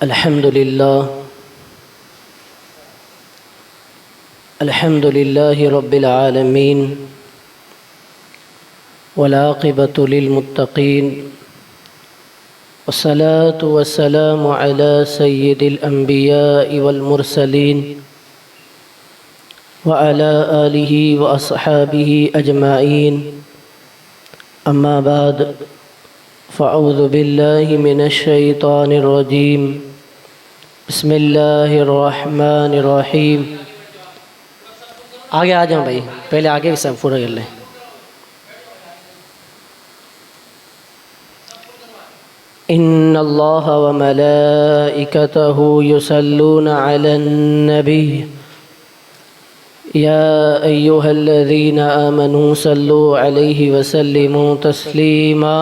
الحمد لله رب العالمين والعاقبة للمتقين والصلاة والسلام على سيد الأنبياء والمرسلين وعلى آله وأصحابه أجمعين أما بعد فأعوذ بالله من الشيطان الرجيم بسم الله الرحمن الرحيم۔ آگے آ جاؤں بھائی، پہلے آگے بھی سب پورا کر لیں۔ ان اللہ وملائکتہ یصلون علی النبی یا ایہا الذین آمنوا صلوا علیہ وسلموا تسلیما۔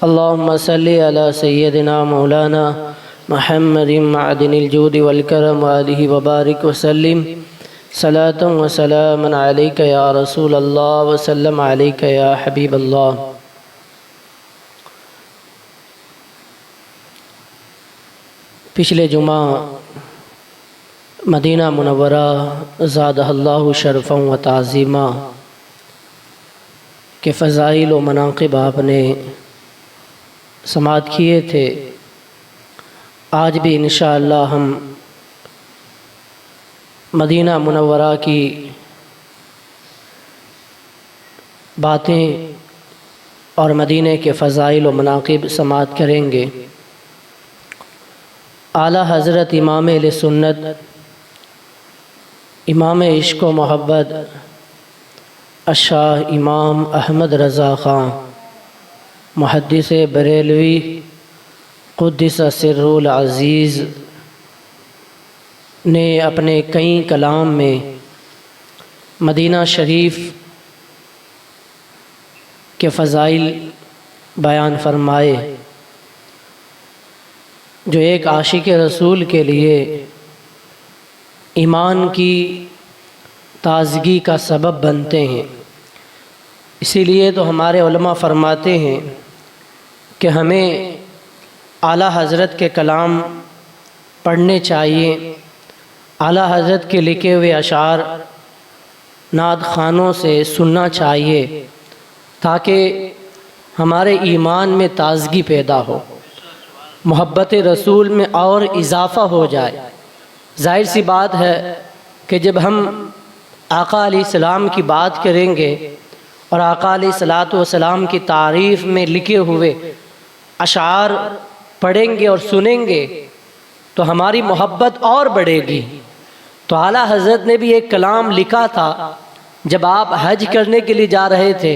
اللہم صلی علی سیدنا مولانا محمد معدن الجود والکرم وآلہ وبارک وسلم صلاۃ و سلام علیک یا رسول اللہ وسلم علیک یا حبیب اللہ۔ پچھلے جمعہ مدینہ منورہ زادہ اللہ شرفا و تعظیما کے فضائل و مناقب آپ نے سماعت کیے تھے۔ آج بھی انشاءاللہ ہم مدینہ منورہ کی باتیں اور مدینہ کے فضائل و مناقب سماعت کریں گے۔ اعلیٰ حضرت امام اہل سنت، امام عشق و محبت الشاہ امام احمد رضا خان محدث بریلوی قدس سرہ العزیز نے اپنے کئی کلام میں مدینہ شریف کے فضائل بیان فرمائے، جو ایک عاشق رسول کے لیے ایمان کی تازگی کا سبب بنتے ہیں۔ اسی لیے تو ہمارے علماء فرماتے ہیں کہ ہمیں اعلیٰ حضرت کے کلام پڑھنے چاہیے، اعلیٰ حضرت کے لکھے ہوئے اشعار نعت خوانوں سے سننا چاہیے تاکہ ہمارے ایمان میں تازگی پیدا ہو، محبت رسول میں اور اضافہ ہو جائے۔ ظاہر سی بات ہے کہ جب ہم آقا علیہ السلام کی بات کریں گے اور آقا علیہ السلام کی تعریف میں لکھے ہوئے اشعار پڑھیں گے اور سنیں گے تو ہماری محبت اور بڑھے گی۔ تو اعلیٰ حضرت نے بھی ایک کلام لکھا تھا جب آپ حج کرنے کے لیے جا رہے تھے،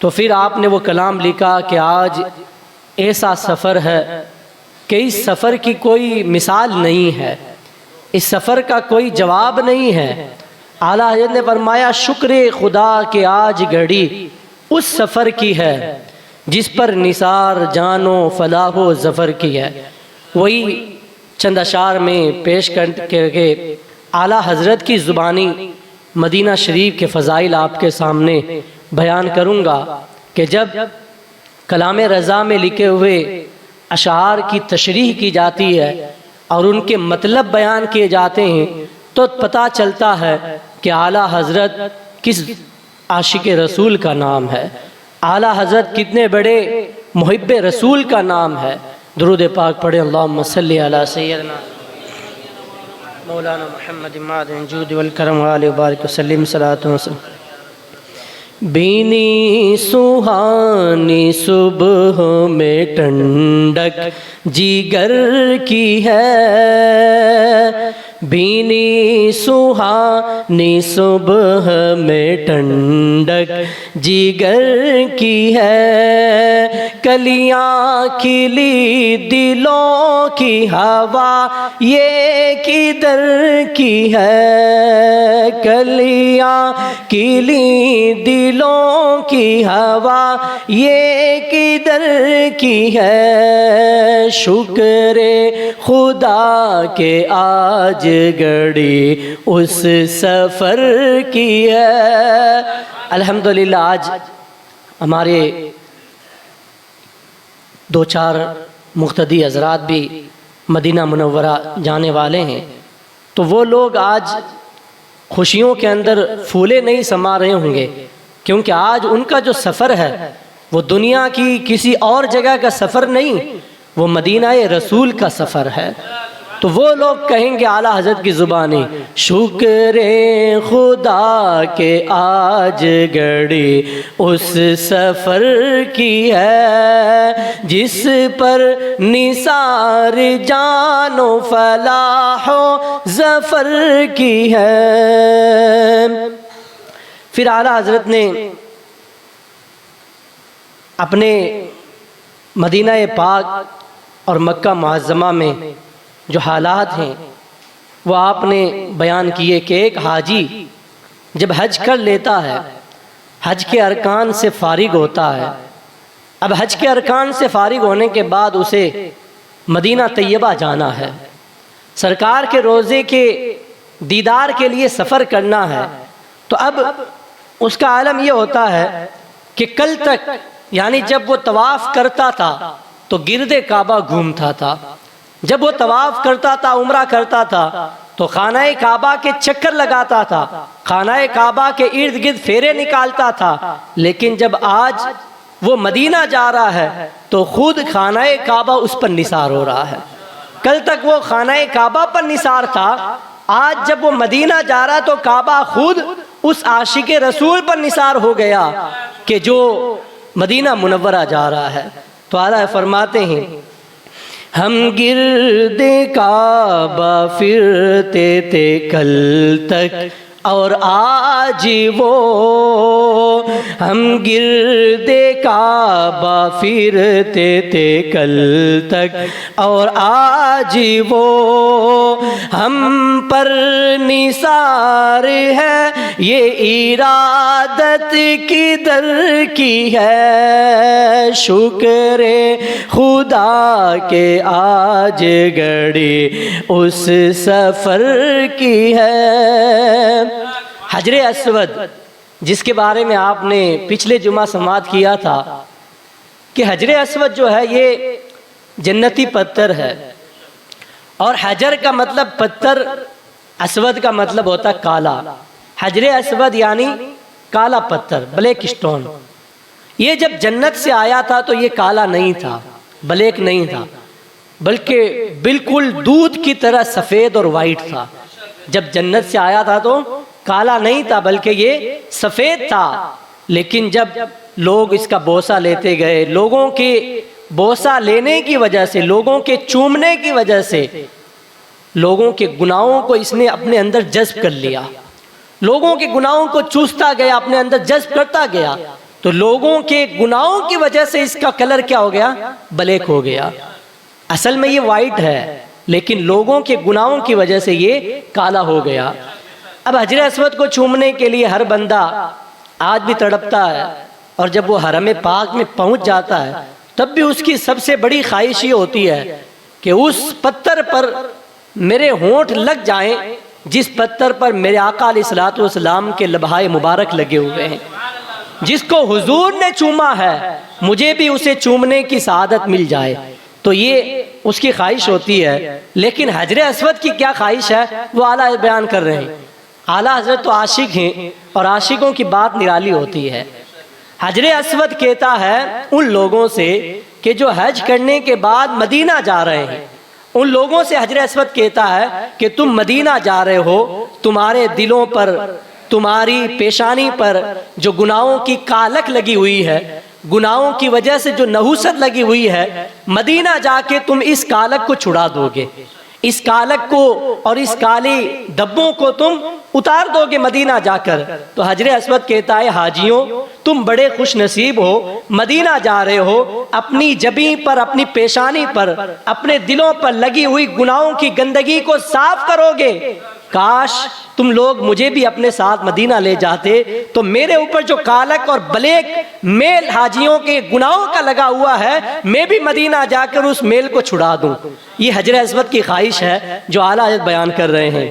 تو پھر آپ نے وہ کلام لکھا کہ آج ایسا سفر ہے کہ اس سفر کی کوئی مثال نہیں ہے، اس سفر کا کوئی جواب نہیں ہے۔ اعلیٰ حضرت نے فرمایا شکر خدا کہ آج گھڑی اس سفر کی ہے جس پر نثار جان و فلاح و ظفر کی ہے۔ وہی چند اشعار میں پیش کر کے اعلیٰ حضرت کی زبانی مدینہ شریف کے فضائل آپ کے سامنے بیان کروں گا کہ جب کلام رضا میں لکھے ہوئے اشعار کی تشریح کی جاتی ہے اور ان کے مطلب بیان کیے جاتے ہیں تو پتہ چلتا ہے کہ اعلیٰ حضرت کس عاشق رسول کا نام ہے، اعلیٰ حضرت کتنے بڑے محب رسول کا نام ہے۔ درود پاک پڑھیں، اللہم صلی علی سیدنا مولانا محمد معدن الجود والکرم وآلہ وبارک وسلم صلاۃ و سلام۔ بینی سہانی صبح میں ٹھنڈک جگر کی ہے، بینی سہانی صبح میں ٹھنڈک جگر کی ہے، کلیاں کھلی دلوں کی ہوا یہ کدھر کی ہے، کلیاں کھلی دلوں کی ہوا یہ کدھر کی ہے، شکر خدا کے آج گھڑی اس سفر کی ہے۔ الحمدللہ آج ہمارے دو چار مقتدی حضرات بھی مدینہ منورہ جانے والے ہیں تو وہ لوگ آج خوشیوں کے اندر پھولے نہیں سما رہے ہوں گے، کیونکہ آج ان کا جو سفر ہے وہ دنیا کی کسی اور جگہ کا سفر نہیں، وہ مدینہ رسول کا سفر ہے۔ تو وہ لوگ کہیں گے اعلیٰ حضرت کی زبانی، شکر خدا کہ آج گھڑی اس سفر کی ہے جس پر نثار جان و فلاح و ظفر کی ہے۔ پھر اعلیٰ حضرت نے اپنے مدینہ پاک اور مکہ معظمہ میں جو حالات ہیں وہ آپ نے بیان کیے کہ ایک حاجی جب حج کر لیتا ہے، حج کے ارکان سے فارغ ہوتا ہے، اب حج کے ارکان سے فارغ ہونے کے بعد اسے مدینہ طیبہ جانا ہے، سرکار کے روضے کے دیدار کے لیے سفر کرنا ہے، تو اب اس کا عالم یہ ہوتا ہے کہ کل تک یعنی جب وہ طواف کرتا تھا تو گرد کعبہ گھومتا تھا، جب وہ طواف کرتا تھا، عمرہ کرتا تھا تو خانہ کعبہ کے چکر لگاتا تھا، خانہ کعبہ کے ارد گرد پھیرے نکالتا تھا، لیکن جب آج وہ مدینہ جا رہا ہے تو خود خانہ کعبہ اس پر نثار ہو رہا ہے۔ کل تک وہ خانہ کعبہ پر نثار تھا، آج جب وہ مدینہ جا رہا تو کعبہ خود اس عاشق رسول پر نثار ہو گیا کہ جو مدینہ منورہ جا رہا ہے۔ تو اعلیٰ فرماتے ہیں ہم گرد کعبہ پھرتے تھے کل تک اور آج وہ، ہم گرد کعبہ پھرتے تھے کل تک اور آج وہ، ہم پر نثار ہے یہ ارادت کدھر کی ہے، شکر خدا کہ آج گھڑی اس سفر کی ہے۔ حجر اسود جس کے بارے میں آپ نے پچھلے جمعہ سماعت کیا تھا کہ حجر اسود جو ہے یہ جنتی پتھر ہے، اور حجر کا مطلب پتھر، اسود کا مطلب ہوتا کالا، حجر اسود یعنی کالا پتھر، بلیک اسٹون۔ یہ جب جنت سے آیا تھا تو یہ کالا نہیں تھا، بلیک نہیں تھا، بلکہ بالکل دودھ کی طرح سفید اور وائٹ تھا۔ جب جنت سے آیا تھا تو کالا نہیں تھا بلکہ یہ سفید تھا، لیکن جب لوگ اس کا بوسہ لیتے گئے، لوگوں کے بوسہ لینے کی وجہ سے، لوگوں کے چومنے کی وجہ سے لوگوں کے گناہوں کو اس نے اپنے اندر جذب کر لیا، لوگوں کے گناہوں کو چوستا گیا، اپنے اندر جذب کرتا گیا، تو لوگوں کے گناہوں کی وجہ سے اس کا کلر کیا ہو گیا؟ بلیک ہو گیا۔ اصل میں یہ وائٹ ہے لیکن لوگوں کے گناہوں کی وجہ سے یہ کالا ہو گیا۔ اب حجر اسود کو چومنے کے لیے ہر بندہ آج بھی تڑپتا ہے، اور جب وہ حرم پاک میں پہنچ جاتا ہے تب بھی اس کی سب سے بڑی خواہش یہ ہوتی ہے کہ اس پتھر پر میرے ہونٹ لگ جائیں جس پتھر پر میرے آقا علیہ الصلوۃ والسلام کے لبہائے مبارک لگے ہوئے ہیں، جس کو حضور نے چوما ہے مجھے بھی اسے چومنے کی سعادت مل جائے۔ تو یہ اس کی خواہش ہوتی ہے، لیکن حجر اسود کی کیا خواہش ہے وہ اعلیٰ بیان کر رہے ہیں۔ اعلیٰ حضرت تو عاشق ہیں اور عاشقوں کی بات نرالی ہوتی ہے۔ حجر اسود کہتا ہے ان لوگوں سے کہ جو حج کرنے کے بعد مدینہ جا رہے ہیں، ان لوگوں سے حجر اسود کہتا ہے کہ تم مدینہ جا رہے ہو، تمہارے دلوں پر، تمہاری پیشانی پر جو گناہوں کی کالک لگی ہوئی ہے، گناہوں کی وجہ سے جو نحوست لگی ہوئی ہے، مدینہ جا کے تم اس کالک کو چھڑا دو گے، اس کالک کو اور اس کالی دبوں کو تم اتار دو گے مدینہ جا کر۔ تو حجر اسود کہتا ہے حاجیوں تم بڑے خوش نصیب ہو، مدینہ جا رہے ہو، اپنی جبین پر، اپنی پیشانی پر، اپنے دلوں پر لگی ہوئی گناہوں کی گندگی کو صاف کرو گے۔ کاش تم لوگ مجھے بھی اپنے ساتھ مدینہ لے جاتے تو میرے اوپر جو کالک اور بلیک میل حاجیوں کے گناہوں کا لگا ہوا ہے میں بھی مدینہ جا کر اس میل کو چھڑا دوں۔ یہ حجر اسود کی خواہش ہے جو اعلیٰ حضرت بیان کر رہے ہیں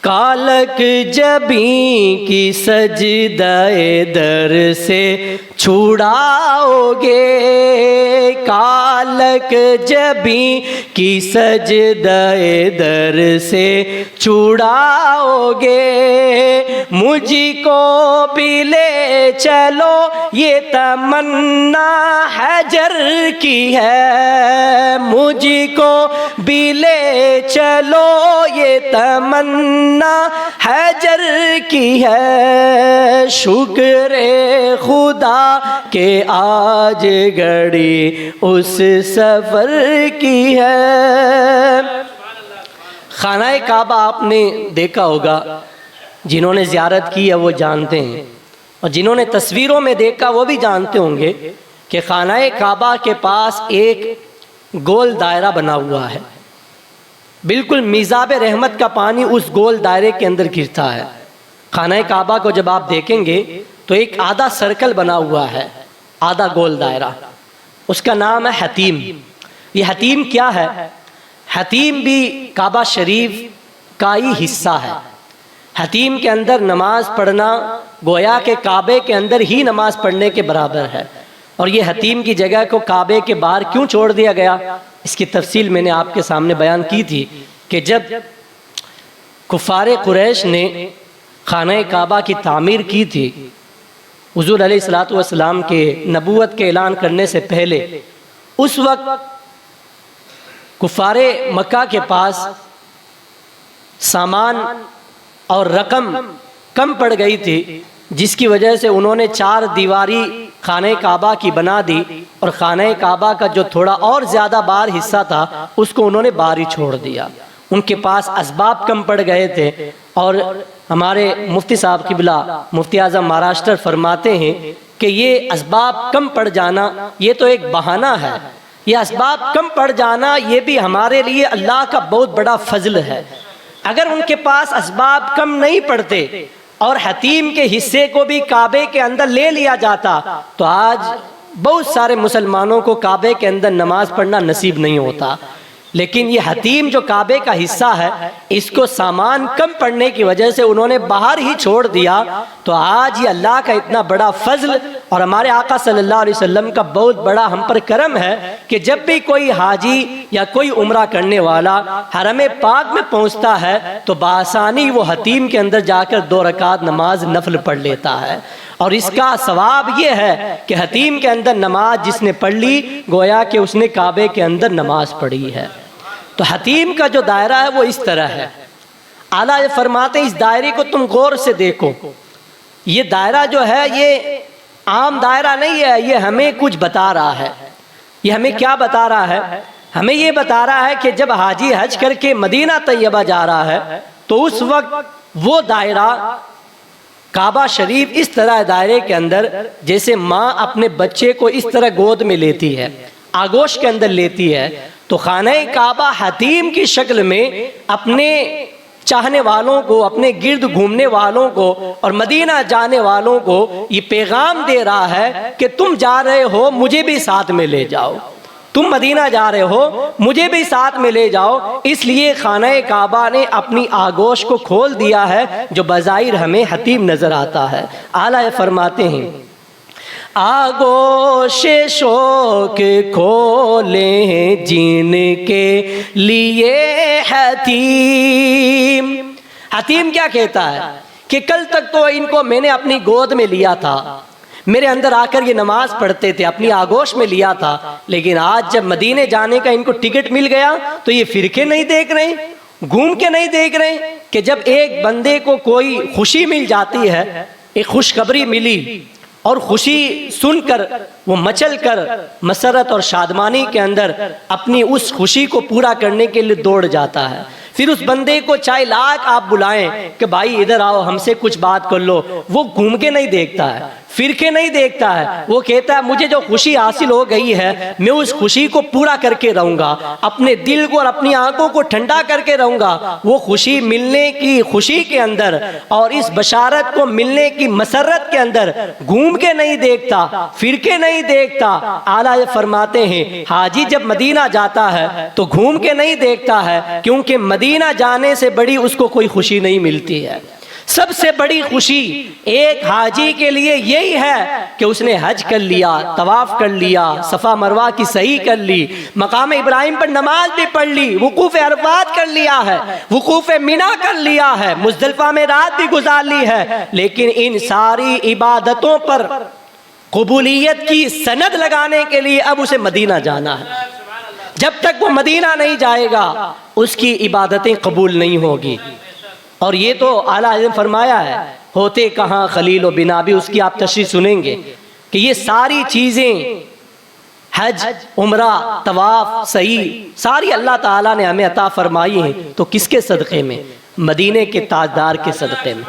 کالک جبیں کی سجدہ در سے چھڑاؤ گے، کالک جبیں کی سجدہ در سے چھڑاؤ گے، مجھ کو بھی لے چلو یہ تمنا حجر کی ہے، مجھ کو بھی لے چلو یہ تمنا حجر کی ہے، شکر خدا کہ آج گھڑی اس سفر کی ہے۔ خانہ کعبہ آپ نے دیکھا ہوگا، جنہوں نے زیارت کی ہے وہ جانتے ہیں، اور جنہوں نے تصویروں میں دیکھا وہ بھی جانتے ہوں گے کہ خانہ کعبہ کے پاس ایک گول دائرہ بنا ہوا ہے، بالکل میزاب رحمت کا پانی اس گول دائرے کے اندر گرتا ہے۔ خانہ کعبہ کو جب آپ دیکھیں گے تو ایک آدھا سرکل بنا ہوا ہے، آدھا گول دائرہ، اس کا نام ہے حتیم۔ یہ حتیم کیا ہے؟ حتیم بھی کعبہ شریف کا ہی حصہ ہے۔ حتیم کے اندر نماز پڑھنا گویا کہ کعبے کے اندر ہی نماز پڑھنے کے برابر ہے۔ اور یہ حتیم کی جگہ کو کعبے کے باہر کیوں چھوڑ دیا گیا، اس کی تفصیل میں نے آپ کے سامنے بیان کی تھی کہ جب کفار قریش نے خانہ کعبہ کی تعمیر کی تھی، حضور علیہ الصلوۃ والسلام کے نبوت کے اعلان کرنے سے پہلے، اس وقت کفار مکہ کے پاس سامان اور رقم کم پڑ گئی تھی، جس کی وجہ سے انہوں نے 4 دیواری خانہ کعبہ کی بنا دی، اور خانہ کعبہ کا جو تھوڑا اور زیادہ باہر حصہ تھا اس کو انہوں نے باہر ہی چھوڑ دیا۔ ان کے پاس اسباب کم پڑ گئے تھے، اور ہمارے مفتی صاحب قبلہ مفتی اعظم مہاراشٹر فرماتے ہیں کہ یہ اسباب کم پڑ جانا یہ تو ایک بہانہ ہے، یہ اسباب کم پڑ جانا یہ بھی ہمارے لیے اللہ کا بہت بڑا فضل ہے۔ اگر ان کے پاس اسباب کم نہیں پڑتے اور حتیم کے حصے کو بھی کعبے کے اندر لے لیا جاتا تو آج بہت سارے مسلمانوں کو کعبے کے اندر نماز پڑھنا نصیب نہیں ہوتا۔ لیکن یہ حتیم جو کعبے کا حصہ ہے، اس کو سامان کم پڑنے کی وجہ سے انہوں نے باہر ہی چھوڑ دیا، تو آج یہ اللہ کا اتنا بڑا فضل اور ہمارے آقا صلی اللہ علیہ وسلم کا بہت بڑا ہم پر کرم ہے کہ جب بھی کوئی حاجی یا کوئی عمرہ کرنے والا حرم پاک میں پہنچتا ہے تو بآسانی وہ حتیم کے اندر جا کر 2 رکعت نماز نفل پڑھ لیتا ہے۔ اور اس کا ثواب یہ ہے کہ حتیم کے اندر نماز جس نے پڑھ لی گویا کہ اس نے کعبے کے اندر نماز پڑھی ہے۔ تو حتیم کا جو دائرہ ہے وہ اس طرح ہے۔ اعلیٰ یہ فرماتے ہیں اس دائرے کو تم غور سے دیکھو، یہ دائرہ جو ہے یہ عام دائرہ نہیں ہے، یہ ہمیں کچھ بتا رہا ہے۔ یہ ہمیں کیا بتا رہا ہے؟ ہمیں یہ بتا رہا ہے کہ جب حاجی حج کر کے مدینہ طیبہ جا رہا ہے تو اس وقت وہ دائرہ کعبہ شریف اس طرح دائرے کے اندر جیسے ماں اپنے بچے کو اس طرح گود میں لیتی ہے، آغوش کے اندر لیتی ہے، تو خانہ کعبہ حتیم کی شکل میں اپنے چاہنے والوں کو، اپنے گرد گھومنے والوں کو اور مدینہ جانے والوں کو یہ پیغام دے رہا ہے کہ تم جا رہے ہو مجھے بھی ساتھ میں لے جاؤ، تم مدینہ جا رہے ہو مجھے بھی ساتھ میں لے جاؤ۔ اس لیے خانہ کعبہ نے اپنی آغوش کو کھول دیا ہے جو بظاہر ہمیں حتیم نظر آتا ہے۔ اعلیٰ فرماتے ہیں آغوش شوق کھولیں جن کے لیے حتیم۔ حتیم کیا کہتا ہے کہ کل تک تو ان کو میں نے اپنی گود میں لیا تھا، میرے اندر آ کر یہ نماز پڑھتے تھے، اپنی آغوش میں لیا تھا، لیکن آج جب مدینے جانے کا ان کو ٹکٹ مل گیا تو یہ فرقے نہیں دیکھ رہے، گھوم کے نہیں دیکھ رہے کہ جب ایک بندے کو کوئی خوشی مل جاتی ہے، ایک خوشخبری ملی اور خوشی سن کر وہ مچل کر مسرت اور شادمانی کے اندر اپنی اس خوشی کو پورا کرنے کے لیے دوڑ جاتا ہے۔ پھر اس بندے کو چاہے لاکھ آپ بلائیں کہ بھائی ادھر آؤ ہم سے کچھ بات کر لو، وہ گھوم کے نہیں دیکھتا ہے، فرقے نہیں دیکھتا ہے. وہ کہتا ہے مجھے جو خوشی حاصل ہو گئی ہے میں اس خوشی کو پورا کر کے رہوں گا, اپنے دل کو اور اپنی آنکھوں کو ٹھنڈا کر کے رہوں گا. وہ خوشی ملنے کی خوشی کے اندر اور اس بشارت کو ملنے کی مسرت کے اندر گھوم کے نہیں دیکھتا, فرقے نہیں دیکھتا. اعلیٰ یہ فرماتے ہیں حاجی جب مدینہ جاتا ہے تو گھوم کے نہیں دیکھتا ہے, کیونکہ مدینہ جانے سے بڑی اس کو کوئی خوشی نہیں ملتی ہے. سب سے بڑی خوشی ایک حاجی کے لیے یہی ہے کہ اس نے حج کر لیا, طواف کر لیا, صفا مروہ کی صحیح کر لی, مقام ابراہیم پر نماز بھی پڑھ لی, وقوف عرفات کر لیا ہے, وقوف مینا کر لیا ہے, مزدلفہ میں رات بھی گزار لی ہے. لیکن ان ساری عبادتوں پر قبولیت کی سند لگانے کے لیے اب اسے مدینہ جانا ہے. جب تک وہ مدینہ نہیں جائے گا اس کی عبادتیں قبول نہیں ہوگی. اور یہ تو اعلیٰ نے فرمایا ہے, ہوتے کہاں خلیل و بنا, بھی اس کی آپ تشریح سنیں گے کہ یہ ساری چیزیں حج, عمرہ, طواف, صحیح ساری اللہ تعالیٰ نے ہمیں عطا فرمائی ہیں. تو کس کے صدقے میں؟ مدینے کے تاجدار کے صدقے میں.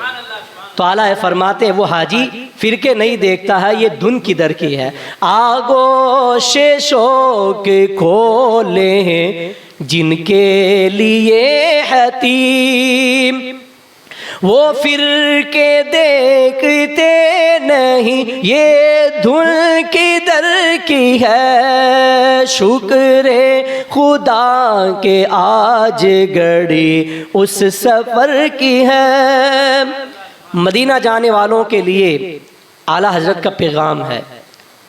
تو اعلیٰ فرماتے ہیں وہ حاجی فرقے نہیں دیکھتا ہے, یہ دھن کی در کی ہے. آگوش شوق کھولے ہیں جن کے لیے حتیم, وہ فرقے دیکھتے نہیں, یہ دھن کی در کی ہے. شکر خدا کہ آج گھڑی اس سفر کی ہے. مدینہ جانے والوں کے لیے اعلیٰ حضرت کا پیغام ہے.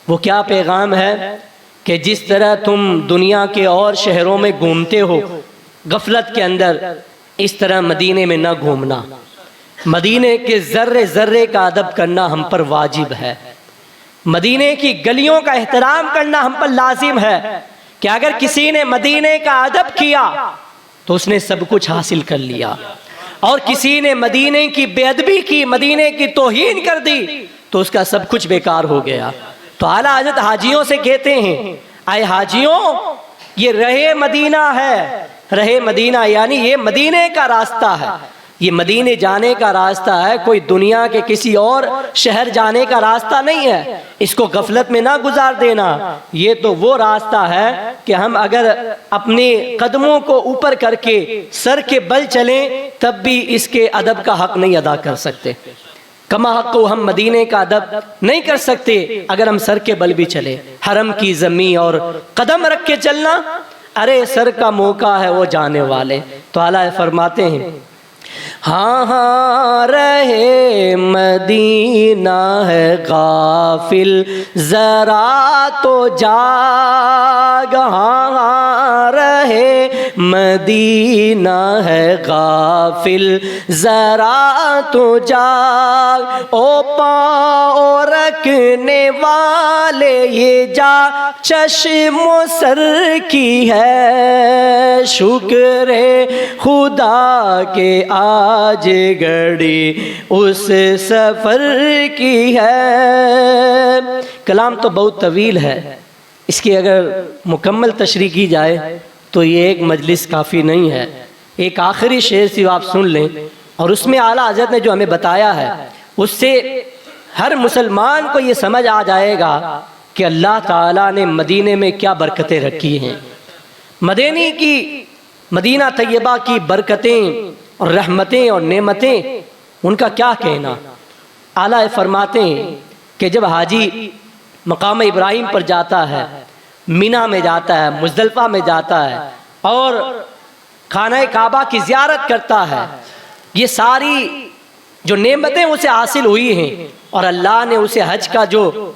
وہ کیا پیغام ہے کہ جس طرح تم دنیا کے اور شہروں میں گھومتے ہو غفلت کے اندر, اس طرح مدینے میں نہ گھومنا. مدینے کے ذرے ذرے کا ادب کرنا ہم پر واجب ہے. مدینے کی گلیوں کا احترام کرنا ہم پر لازم ہے کہ اگر کسی نے مدینے کا ادب کیا تو اس نے سب کچھ حاصل کر لیا, اور کسی نے مدینے کی بے ادبی کی, مدینے کی توہین کر دی تو اس کا سب کچھ بیکار ہو گیا. تو اعلیٰ حضرت حاجیوں سے کہتے ہیں اے حاجیوں, یہ رہے مدینہ ہے. رہے مدینہ یعنی یہ مدینے کا راستہ ہے, یہ مدینے جانے کا راستہ ہے, کوئی دنیا کے کسی اور شہر جانے کا راستہ نہیں ہے. اس کو غفلت میں نہ گزار دینا. یہ تو وہ راستہ ہے کہ ہم اگر اپنے قدموں کو اوپر کر کے سر کے بل چلیں تب بھی اس کے ادب کا حق نہیں ادا کر سکتے. کما حق کو ہم مدینے کا ادب نہیں کر سکتے اگر ہم سر کے بل بھی چلے. حرم کی زمین اور قدم رکھ کے چلنا, ارے سر کا موقع ہے وہ جانے والے. تو اعلیٰ فرماتے ہیں ہاں ہاں رہے مدینہ ہے غافل ذرا تو جاگ. ہاں ہاں رہے مدینہ ہے غافل ذرا تو جاگ. او پاؤں رکھنے والے یہ جا چشم و سر کی ہے. شکر خدا کہ آج گھڑی اس سفر کی ہے. کلام تو بہت طویل ہے, اس کی اگر مکمل تشریح کی جائے تو یہ ایک مجلس کافی نہیں ہے. ایک آخری شعر سے آپ سن لیں, اور اس میں اعلیٰ حضرت نے جو ہمیں بتایا ہے اس سے ہر مسلمان کو یہ سمجھ آ جائے گا کہ اللہ تعالیٰ نے مدینے میں کیا برکتیں رکھی ہیں. مدینہ طیبہ کی برکتیں اور رحمتیں اور نعمتیں ان کا کیا کہنا. اعلیٰ فرماتے ہیں کہ جب حاجی مقام ابراہیم پر جاتا ہے, مینا میں جاتا ہے, مزدلفہ میں جاتا ہے اور خانہ کعبہ کی زیارت کرتا ہے, یہ ساری جو نعمتیں اسے حاصل ہوئی ہیں اور اللہ نے اسے حج کا جو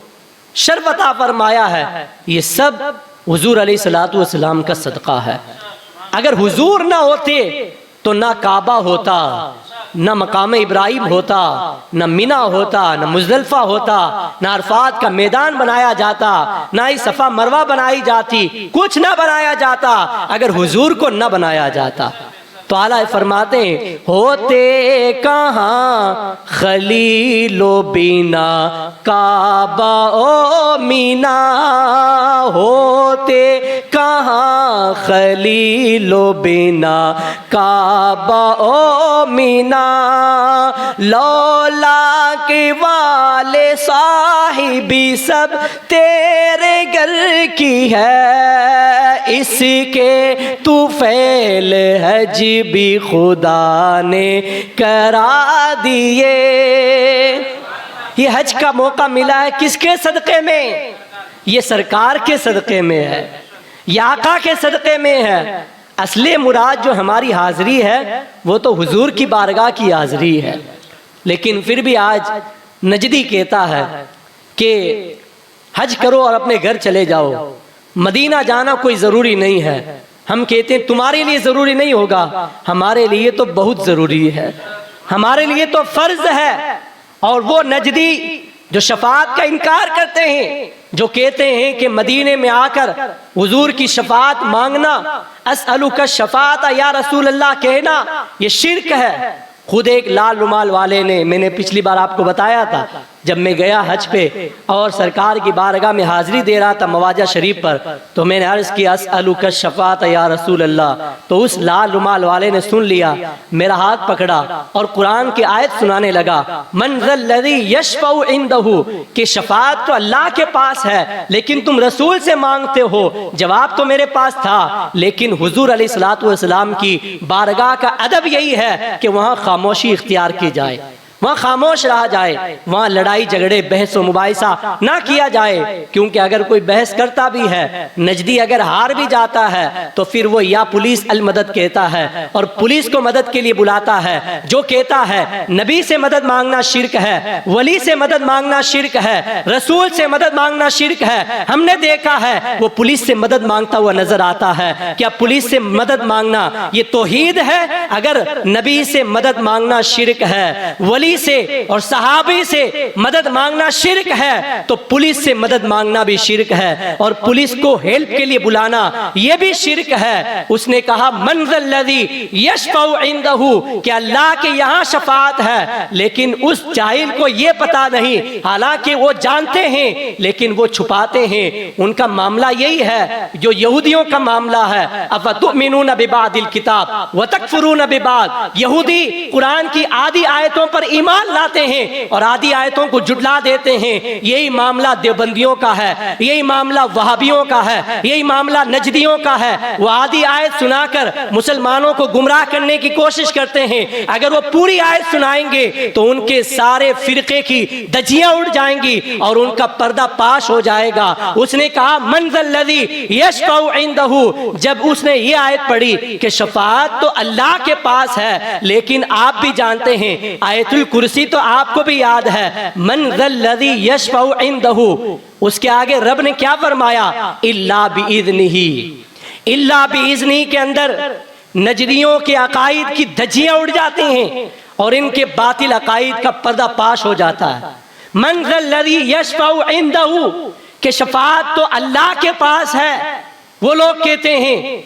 شرف عطا فرمایا ہے, یہ سب حضور علیہ الصلوۃ والسلام کا صدقہ ہے. اگر حضور نہ ہوتے تو نہ کعبہ ہوتا, نہ مقام ابراہیم ہوتا, نہ مینا ہوتا, نہ مزدلفہ ہوتا, نہ عرفات کا میدان بنایا جاتا, نہ ہی صفا مروہ بنائی جاتی, کچھ نہ بنایا جاتا اگر حضور کو نہ بنایا جاتا. تو اعلیٰ فرماتے ہیں ہوتے کہاں خلیل و بینا کعبہ او مینا, ہوتے کہاں خلیل و بنا کعبہ او مینا، لولا کے والے صاحبی سب تیرے گھر کی ہے، اس کے تو فعل حج بھی خدا نے کرا دیے۔ یہ حج کا موقع ملا ہے کس کے صدقے میں؟ یہ سرکار کے صدقے میں ہے، یہ آقا کے صدقے میں ہے۔ اصل مراد جو ہماری حاضری ہے وہ تو حضور کی بارگاہ کی حاضری ہے، لیکن پھر بھی آج نجدی کہتا ہے کہ حج کرو اور اپنے گھر چلے جاؤ، مدینہ جانا کوئی ضروری نہیں ہے۔ ہم کہتے ہیں تمہارے لیے ضروری نہیں ہوگا، ہمارے لیے تو بہت ضروری ہے، ہمارے لیے تو فرض ہے۔ اور وہ نجدی جو شفاعت کا انکار کرتے ہیں، جو کہتے ہیں کہ مدینے میں آ کر حضور کی شفاعت مانگنا، اسألک الشفاعت یا رسول اللہ کہنا، یہ شرک ہے۔ خود ایک لال رومال والے نے، میں نے پچھلی بار آپ کو بتایا تھا، جب میں گیا حج پہ اور سرکار کی بارگاہ میں حاضری دے رہا تھا مواجہ شریف پر، تو میں نے عرض کیا اسألک الشفاعت یا رسول اللہ، تو اس لال رومال والے نے سن لیا، میرا ہاتھ پکڑا اور قرآن کی آیت سنانے لگا، من ذا الذی یشفع عندہ، کہ شفاعت تو اللہ کے پاس ہے لیکن تم رسول سے مانگتے ہو۔ جواب تو میرے پاس تھا، لیکن حضور علیہ الصلوۃ والسلام کی بارگاہ کا ادب یہی ہے کہ وہاں خاموشی اختیار کی جائے، وہاں خاموش رہا جائے، وہاں لڑائی جھگڑے بحث و مباحثہ نہ کیا جائے، کیونکہ اگر کوئی بحث کرتا بھی ہے، نجدی اگر ہار بھی جاتا ہے تو پھر وہ یا پولیس المدد کہتا ہے اور پولیس کو مدد کے لیے بلاتا ہے، جو کہتا ہے نبی سے مدد مانگنا شرک ہے، ولی سے مدد مانگنا شرک ہے، رسول سے مدد مانگنا شرک ہے۔ ہم نے دیکھا ہے وہ پولیس سے مدد مانگتا ہوا نظر آتا ہے۔ کیا پولیس سے مدد مانگنا یہ توحید ہے؟ اگر نبی سے مدد مانگنا شرک ہے، ولی سے اور صحابی سے مدد مانگنا شرک ہے، تو پولیس سے مدد مانگنا بھی شرک ہے، اور پولیس کو ہیلپ کے لیے بلانا یہ بھی شرک ہے۔ اس نے کہا من ذا الذی یشفع عندہ، کہ اللہ کے یہاں شفاعت ہے، لیکن اس جاہل کو یہ پتا نہیں، حالانکہ وہ جانتے ہیں لیکن وہ چھپاتے ہیں۔ ان کا معاملہ یہی ہے جو یہودیوں کا معاملہ ہے، افتؤمنون ببعض الکتاب وتکفرون ببعض۔ یہودی قرآن کی آدھی آیتوں پر ایمان لاتے ہیں اور آدھی آیتوں کو جھٹلا دیتے ہیں۔ یہی معاملہ دیوبندیوں کا ہے، یہی معاملہ وہابیوں کا ہے، یہی معاملہ نجدیوں کا ہے۔ وہ آدھی آیت سنا کر مسلمانوں کو گمراہ کرنے کی کوشش کرتے ہیں، اگر وہ پوری آیت سنائیں گے تو ان کے سارے فرقے کی دھجیاں اڑ جائیں گی اور ان کا پردہ پاش ہو جائے گا۔ اس نے کہا من ذا الذی یشفع عندہ، جب اس نے یہ آیت پڑھی کہ شفاعت تو اللہ کے پاس ہے، لیکن آپ بھی جانتے ہیں آیت الکرسی تو آپ کو بھی یاد ہے، من ذا الذی یشفع عندہ، اس کے آگے رب نے کیا فرمایا؟ الا باذنہ۔ الا باذنہ کے اندر نجدیوں کے عقائد کی دھجیاں اڑ جاتی ہیں اور ان کے باطل عقائد کا پردہ پاش ہو جاتا ہے۔ من ذا الذی یشفع عندہ، کہ شفاعت تو اللہ کے پاس ہے، وہ لوگ کہتے ہیں،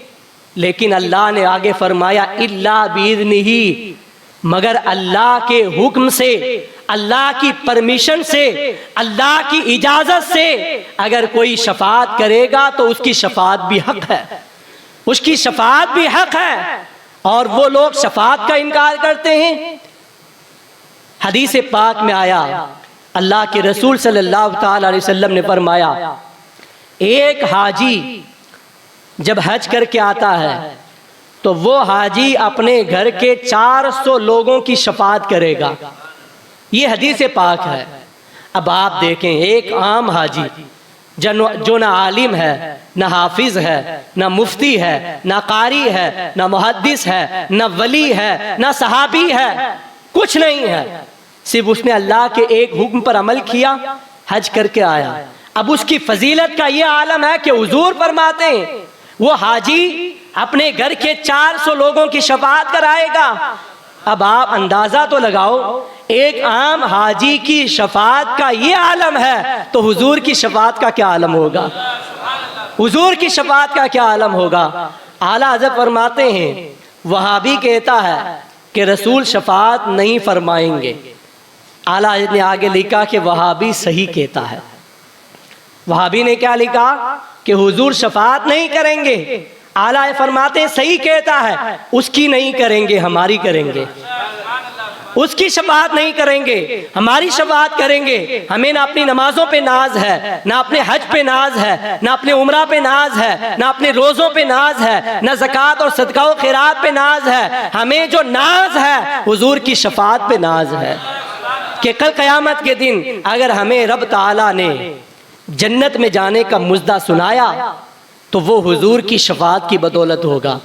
لیکن اللہ نے آگے فرمایا الا باذنہ، مگر اللہ کے حکم سے، اللہ کی پرمیشن سے، اللہ کی اجازت سے اگر کوئی شفاعت کرے گا تو اس کی شفاعت بھی حق ہے، اس کی شفاعت بھی حق ہے۔ اور وہ لوگ شفاعت کا انکار کرتے ہیں۔ حدیث پاک میں آیا، اللہ کے رسول صلی اللہ تعالی علیہ وسلم نے فرمایا، ایک حاجی جب حج کر کے آتا ہے تو وہ حاجی اپنے گھر کے 400 لوگوں کی شفاعت کرے گا۔ یہ حدیث پاک ہے۔ اب آپ دیکھیں، ایک عام حاجی جو نہ عالم ہے، نہ حافظ ہے، نہ مفتی ہے، نہ قاری ہے، نہ محدث ہے، نہ ولی ہے، نہ صحابی ہے، کچھ نہیں ہے، صرف اس نے اللہ کے ایک حکم پر عمل کیا، حج کر کے آیا۔ اب اس کی فضیلت کا یہ عالم ہے کہ حضور فرماتے ہیں وہ حاجی اپنے گھر کے 400 لوگوں کی شفاعت کرائے گا۔ اب آپ اندازہ تو لگاؤ، ایک عام حاجی کی شفاعت کا یہ عالم ہے تو حضور کی شفاعت کا کیا عالم ہوگا؟ حضور کی شفاعت کا کیا عالم ہوگا؟ اعلیٰ حضرت فرماتے ہیں، وہابی کہتا ہے کہ رسول شفاعت نہیں فرمائیں گے۔ اعلیٰ حضرت نے آگے لکھا کہ وہابی صحیح کہتا ہے۔ وہابی نے کیا لکھا؟ کہ حضور شفاعت نہیں کریں گے، اعلیٰ فرماتے ہیں صحیح کہتا ہے، اس کی نہیں کریں گے، ہماری کریں گے۔ اس کی شفاعت نہیں کریں گے، ہماری شفاعت کریں گے۔ ہمیں نہ اپنی نمازوں پہ ناز ہے، نہ اپنے حج پہ ناز ہے، نہ اپنے عمرہ پہ ناز ہے، نہ اپنے روزوں پہ ناز ہے، نہ زکوٰۃ اور صدقہ و خیرات پہ ناز ہے۔ ہمیں جو ناز ہے حضور کی شفاعت پہ ناز ہے کہ کل قیامت کے دن اگر ہمیں رب تعالیٰ نے جنت میں جانے کا مژدہ سنایا تو وہ حضور کی شفاعت کی بدولت ہوگا۔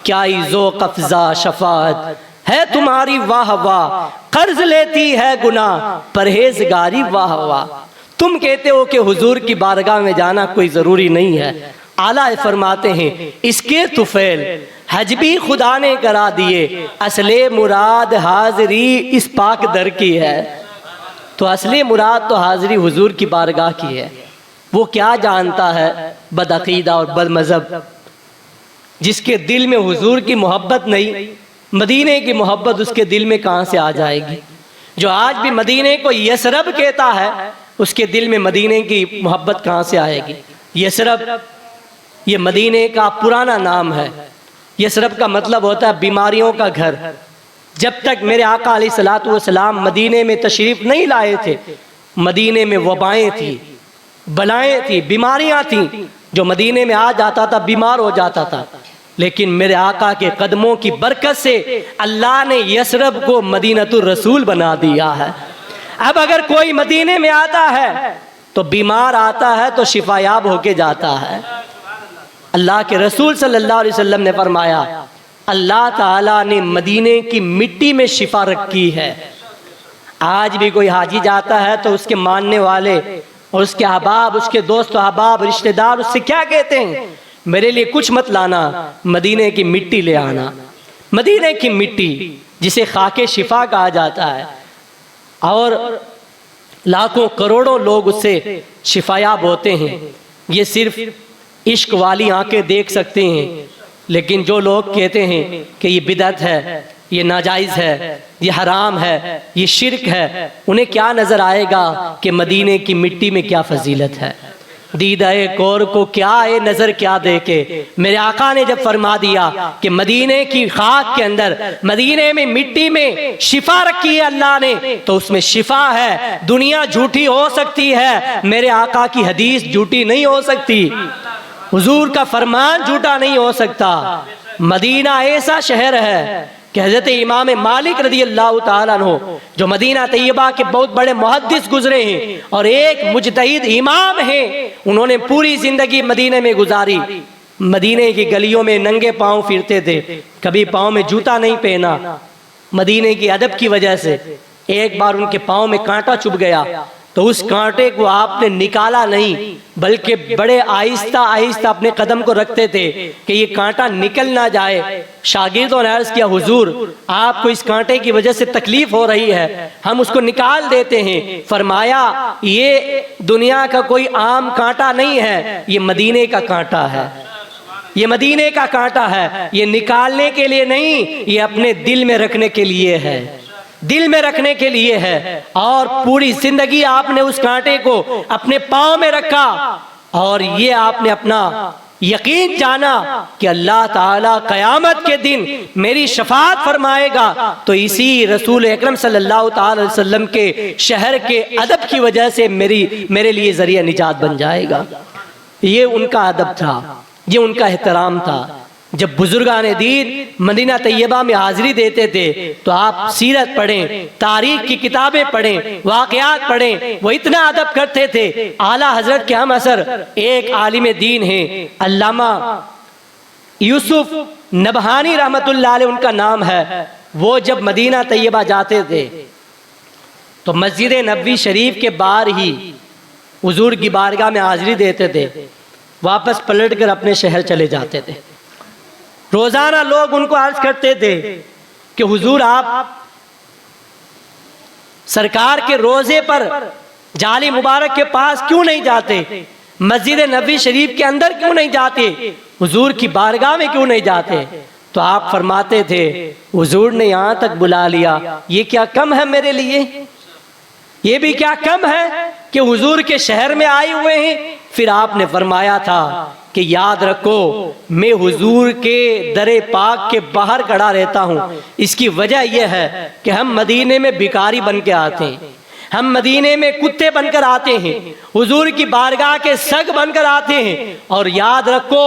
کیا ذوق افزا شفاعت ہے تمہاری واہ واہ، قرض لیتی ہے گناہ پرہیزگاری واہ واہ۔ تم کہتے ہو کہ حضور کی بارگاہ میں جانا کوئی ضروری نہیں ہے، اعلیٰ فرماتے ہیں اس کے طفیل حج بھی خدا نے کرا دیے، اصل مراد حاضری اس پاک در کی ہے۔ تو اصل مراد تو حاضری حضور کی بارگاہ کی ہے۔ وہ کیا جانتا ہے بدعقیدہ اور بد مذہب جس کے دل میں حضور کی محبت نہیں، مدینے کی محبت اس کے دل میں کہاں سے آ جائے گی؟ جو آج بھی مدینے کو یثرب کہتا ہے اس کے دل میں مدینے کی محبت کہاں سے آئے گی؟ یثرب یہ مدینے کا پرانا نام ہے۔ یثرب کا مطلب ہوتا ہے بیماریوں کا گھر۔ جب تک میرے آقا علیہ الصلوۃ والسلام مدینے میں تشریف نہیں لائے تھے، مدینے میں وبائیں تھیں، بلائیں تھیں، بیماریاں تھیں، جو مدینے میں آ جاتا تھا بیمار ہو جاتا تھا۔ لیکن میرے آقا کے قدموں کی برکت سے اللہ نے یثرب کو مدینۃ الرسول بنا دیا ہے۔ اب اگر کوئی مدینے میں آتا ہے تو بیمار آتا ہے تو شفا یاب ہو کے جاتا ہے۔ اللہ کے رسول صلی اللہ علیہ وسلم نے فرمایا اللہ تعالیٰ نے مدینے کی مٹی میں شفا رکھی ہے۔ آج بھی کوئی حاجی جاتا ہے تو اس کے ماننے والے اور اس کے احباب، اس کے دوست و احباب، رشتہ دار اس سے کیا کہتے ہیں؟ میرے لیے کچھ مت لانا، مدینے کی مٹی لے آنا۔ مدینے کی مٹی جسے خاک شفا کہا جاتا ہے، اور لاکھوں کروڑوں لوگ اس سے شفایاب ہوتے ہیں۔ یہ صرف عشق والی آنکھیں دیکھ سکتے ہیں، لیکن جو لوگ کہتے ہیں کہ یہ بدعت ہے، یہ ناجائز ہے، یہ حرام ہے، یہ شرک ہے، انہیں کیا نظر آئے گا کہ مدینے کی مٹی میں کیا فضیلت ہے؟ دیدہ کور کو کیا ہے نظر کیا دیکھے۔ میرے آقا نے جب فرما دیا کہ مدینے کی خاک کے اندر، مدینے میں مٹی میں شفا رکھی ہے اللہ نے، تو اس میں شفا ہے۔ دنیا جھوٹی ہو سکتی ہے، میرے آقا کی حدیث جھوٹی نہیں ہو سکتی، حضور کا فرمان جھوٹا نہیں ہو سکتا۔ مدینہ ایسا شہر ہے کہ حضرت امام مالک رضی اللہ تعالیٰ عنہ جو مدینہ طیبہ کے بہت بڑے محدث گزرے ہیں اور ایک مجتہد امام ہیں، انہوں نے پوری زندگی مدینے میں گزاری۔ مدینے کی گلیوں میں ننگے پاؤں پھرتے تھے، کبھی پاؤں میں جوتا نہیں پہنا۔ مدینے کی ادب کی وجہ سے ایک بار ان کے پاؤں میں کانٹا چبھ گیا تو اس کانٹے کو آپ نے نکالا نہیں، بلکہ بڑے آہستہ آہستہ اپنے قدم کو رکھتے تھے کہ یہ کانٹا نکل نہ جائے۔ شاگردوں نے عرض کیا حضور آپ کو اس کانٹے کی وجہ سے تکلیف ہو رہی ہے، ہم اس کو نکال دیتے ہیں۔ فرمایا یہ دنیا کا کوئی عام کانٹا نہیں ہے، یہ مدینے کا کانٹا ہے، یہ مدینے کا کانٹا ہے، یہ نکالنے کے لیے نہیں، یہ اپنے دل میں رکھنے کے لیے ہے، دل میں رکھنے کے لیے ہے۔ اور پوری زندگی آپ نے اس کانٹے کو اپنے پاؤں میں رکھا، اور یہ آپ نے اپنا یقین جانا کہ اللہ تعالیٰ قیامت کے دن میری شفاعت فرمائے گا، تو اسی رسول اکرم صلی اللہ تعالی علیہ وسلم کے شہر کے ادب کی وجہ سے میرے لیے ذریعہ نجات بن جائے گا۔ یہ ان کا ادب تھا، یہ ان کا احترام تھا۔ جب بزرگان دین مدینہ طیبہ میں حاضری دیتے تھے تو آپ سیرت پڑھیں، تاریخ کی کتابیں پڑھیں، واقعات پڑھیں، وہ اتنا ادب کرتے تھے۔ اعلیٰ حضرت کے ہم اثر ایک عالم دین ہیں علامہ یوسف نبہانی رحمت اللہ علیہ ان کا نام ہے۔ وہ جب مدینہ طیبہ جاتے تھے تو مسجد نبوی شریف کے باہر ہی حضور کی بارگاہ میں حاضری دیتے تھے، واپس پلٹ کر اپنے شہر چلے جاتے تھے۔ روزانہ لوگ ان کو عرض کرتے تھے کہ حضور آپ سرکار کے روزے پر جالی مبارک کے پاس کیوں نہیں جاتے؟ مسجد نبوی شریف کے اندر کیوں نہیں جاتے؟ حضور کی بارگاہ میں کیوں نہیں جاتے؟ تو آپ فرماتے تھے حضور نے یہاں تک بلا لیا، یہ کیا کم ہے میرے لیے؟ یہ بھی کیا کم ہے کہ حضور کے شہر میں آئے ہوئے ہیں، پھر آپ نے فرمایا تھا کہ یاد رکھو میں حضور کے در پاک کے باہر کھڑا رہتا ہوں، اس کی وجہ یہ ہے کہ ہم مدینے میں بھکاری بن کے آتے ہیں، ہم مدینے میں کتے بن کر آتے ہیں، حضور کی بارگاہ کے سگ بن کر آتے ہیں، اور یاد رکھو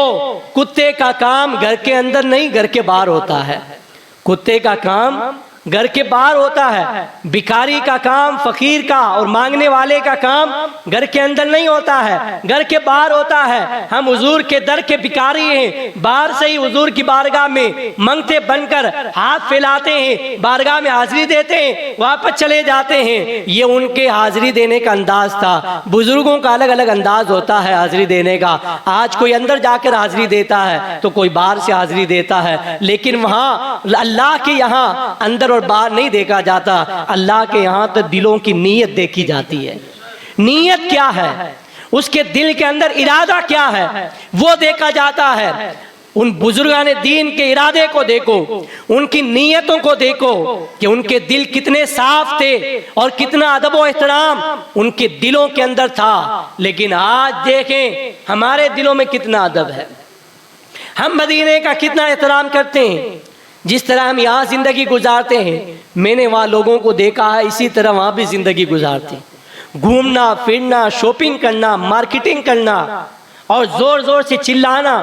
کتے کا کام گھر کے اندر نہیں گھر کے باہر ہوتا ہے، کتے کا کام گھر کے باہر ہوتا ہے، بھکاری کا کام، فقیر کا اور مانگنے والے کا کام گھر کے اندر نہیں ہوتا ہے، گھر کے باہر ہوتا ہے۔ ہم حضور کے در کے بھکاری ہیں، باہر سے ہی حضور کی بارگاہ میں منگتے بن کر ہاتھ پھیلاتے ہیں، بارگاہ میں حاضری دیتے ہیں، واپس چلے جاتے ہیں۔ یہ ان کے حاضری دینے کا انداز تھا۔ بزرگوں کا الگ الگ انداز ہوتا ہے حاضری دینے کا۔ آج کوئی اندر جا کر حاضری دیتا ہے تو کوئی باہر سے حاضری دیتا ہے، لیکن وہاں اللہ کے یہاں اندر اور باہر نہیں دیکھا جاتا، اللہ کے یہاں تو دلوں کی نیت دیکھی جاتی ہے۔ نیت کیا ہے، اس کے دل کے اندر ارادہ کیا ہے، وہ دیکھا جاتا ہے۔ ان بزرگان دین کے ارادے کو دیکھو، ان کی نیتوں کو دیکھو کہ ان کے دل کتنے صاف تھے اور کتنا ادب و احترام ان کے دلوں کے اندر تھا۔ لیکن آج دیکھیں ہمارے دلوں میں کتنا ادب ہے، ہم مدینے کا کتنا احترام کرتے ہیں۔ جس طرح ہم یہاں زندگی گزارتے ہیں، میں نے وہاں لوگوں کو دیکھا ہے اسی طرح وہاں بھی زندگی گزارتے ہیں۔ گھومنا پھرنا، شاپنگ کرنا، مارکیٹنگ کرنا اور زور زور سے چلانا،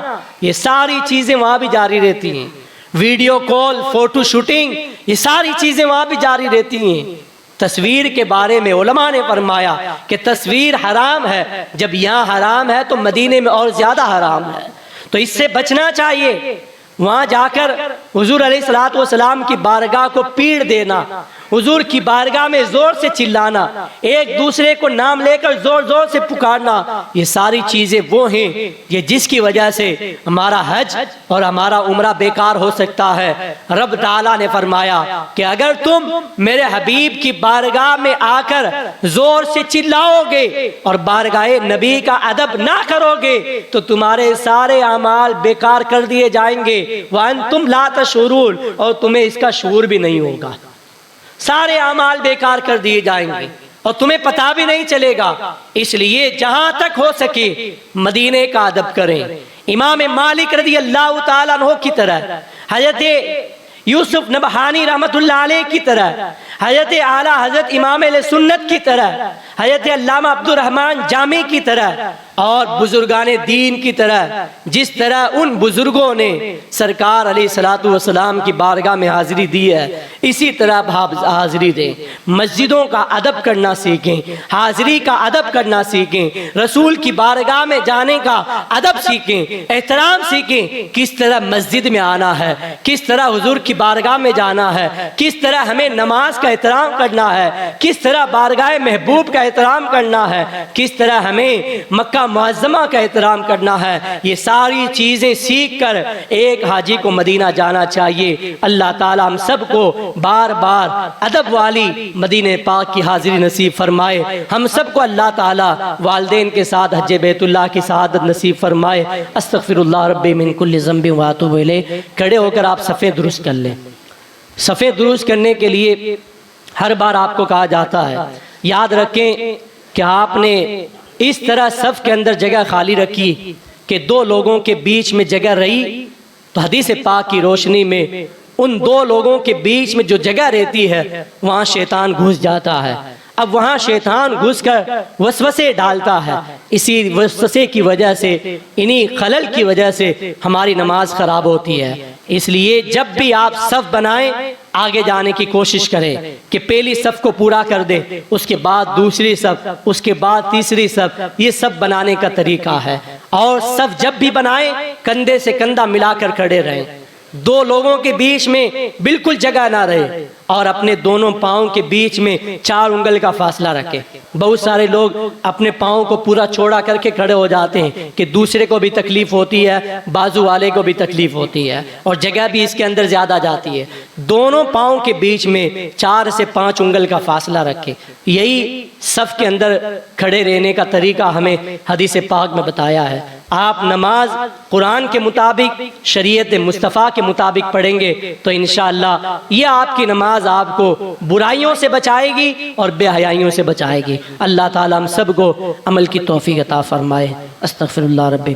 یہ ساری چیزیں وہاں بھی جاری رہتی ہیں۔ ویڈیو کال، فوٹو شوٹنگ، یہ ساری چیزیں وہاں بھی جاری رہتی ہیں۔ تصویر کے بارے میں علماء نے فرمایا کہ تصویر حرام ہے، جب یہاں حرام ہے تو مدینے میں اور زیادہ حرام ہے، تو اس سے بچنا چاہیے۔ وہاں جا کر حضور علیہ الصلوۃ والسلام کی بارگاہ کو پیڑ دینا، حضور کی بارگاہ میں زور سے چلانا، ایک دوسرے کو نام لے کر زور زور سے پکارنا، یہ ساری چیزیں وہ ہیں یہ جس کی وجہ سے ہمارا حج اور ہمارا عمرہ بیکار ہو سکتا ہے۔ رب تعالیٰ نے فرمایا کہ اگر تم میرے حبیب کی بارگاہ میں آ کر زور سے چلاؤ گے اور بارگاہ نبی کا ادب نہ کرو گے تو تمہارے سارے اعمال بیکار کر دیے جائیں گے، وَأَنْتُمْ لَا تَشْعُرُونَ، اور تمہیں اس کا شعور بھی نہیں ہوگا۔ سارے اعمال بیکار کر دیے جائیں گے اور تمہیں پتہ بھی نہیں چلے گا۔ اس لیے جہاں تک ہو سکے مدینے کا ادب کریں۔ امام مالک رضی اللہ تعالیٰ عنہ کی طرح، حضرت یوسف نبہانی رحمت اللہ علیہ کی طرح، حضرت اعلیٰ حضرت امام اہل سنت کی طرح، حضرت علامہ عبد الرحمن جامی کی طرح اور بزرگان دین کی طرح، جس طرح ان بزرگوں نے سرکار علیہ الصلوۃ والسلام کی بارگاہ میں حاضری دی ہے، اسی طرح آپ حاضری دیں۔ مسجدوں کا ادب کرنا سیکھیں، حاضری کا ادب کرنا سیکھیں، رسول کی بارگاہ میں جانے کا ادب سیکھیں، احترام سیکھیں، کس طرح مسجد میں آنا ہے، کس طرح حضور کی بارگاہ میں جانا ہے، کس طرح ہمیں نماز کا احترام کرنا ہے، کس طرح بارگاہ محبوب کا احترام کرنا ہے، کس طرح ہمیں مکہ معظمہ کا احترام کرنا ہے۔ یہ ساری چیزیں سیکھ کر ایک حاجی کو مدینہ جانا چاہیے۔ اللہ تعالیٰ ہم سب کو بار بار ادب والی مدینہ پاک کی حاضری نصیب فرمائے۔ ہم سب کو اللہ تعالیٰ والدین کے ساتھ حج بیت اللہ کی سعادت نصیب فرمائے۔ استغفر اللہ ربی من کل ذنب واتوب الیہ۔ کھڑے ہو کر آپ صفیں درست کر لیں۔ صفیں درست کرنے کے لیے ہر بار آپ کو کہا جاتا ہے، یاد رکھیں کہ آپ نے اس طرح صف کے اندر جگہ خالی رکھی کہ دو لوگوں کے بیچ میں جگہ رہی تو حدیث پاک کی روشنی میں ان دو لوگوں کے بیچ میں جو جگہ رہتی ہے وہاں شیطان گھس جاتا ہے۔ اب وہاں شیطان گھس کر وسوسے ڈالتا ہے، اسی وسوسے کی وجہ سے، انہی خلل کی وجہ سے ہماری نماز خراب ہوتی ہے۔ اس لیے جب بھی آپ صف بنائیں آگے جانے کی کوشش کریں کہ پہلی صف کو پورا کر دیں، اس کے بعد دوسری صف، اس کے بعد تیسری صف، یہ سب بنانے کا طریقہ ہے۔ اور صف جب بھی بنائیں کندھے سے کندھا ملا کر کھڑے رہیں، دو لوگوں کے بیچ میں بالکل جگہ نہ رہے، اور اپنے دونوں پاؤں کے بیچ میں 4 انگل کا فاصلہ رکھیں۔ بہت سارے لوگ اپنے پاؤں کو پورا چوڑا کر کے کھڑے ہو جاتے ہیں کہ دوسرے کو بھی تکلیف ہوتی ہے، بازو والے کو بھی تکلیف ہوتی ہے، اور جگہ بھی اس کے اندر زیادہ جاتی ہے۔ دونوں پاؤں کے بیچ میں 4 سے 5 انگل کا فاصلہ رکھیں۔ یہی صف کے اندر کھڑے رہنے کا طریقہ ہمیں حدیث پاک میں بتایا ہے۔ آپ نماز قرآن کے مطابق، شریعت مصطفیٰ کے مطابق پڑھیں گے تو انشاءاللہ یہ آپ کی نماز آپ کو برائیوں سے بچائے گی اور بے حیائیوں سے بچائے گی۔ اللہ تعالیٰ ہم سب کو عمل کی توفیق عطا فرمائے۔ استغفر اللہ رب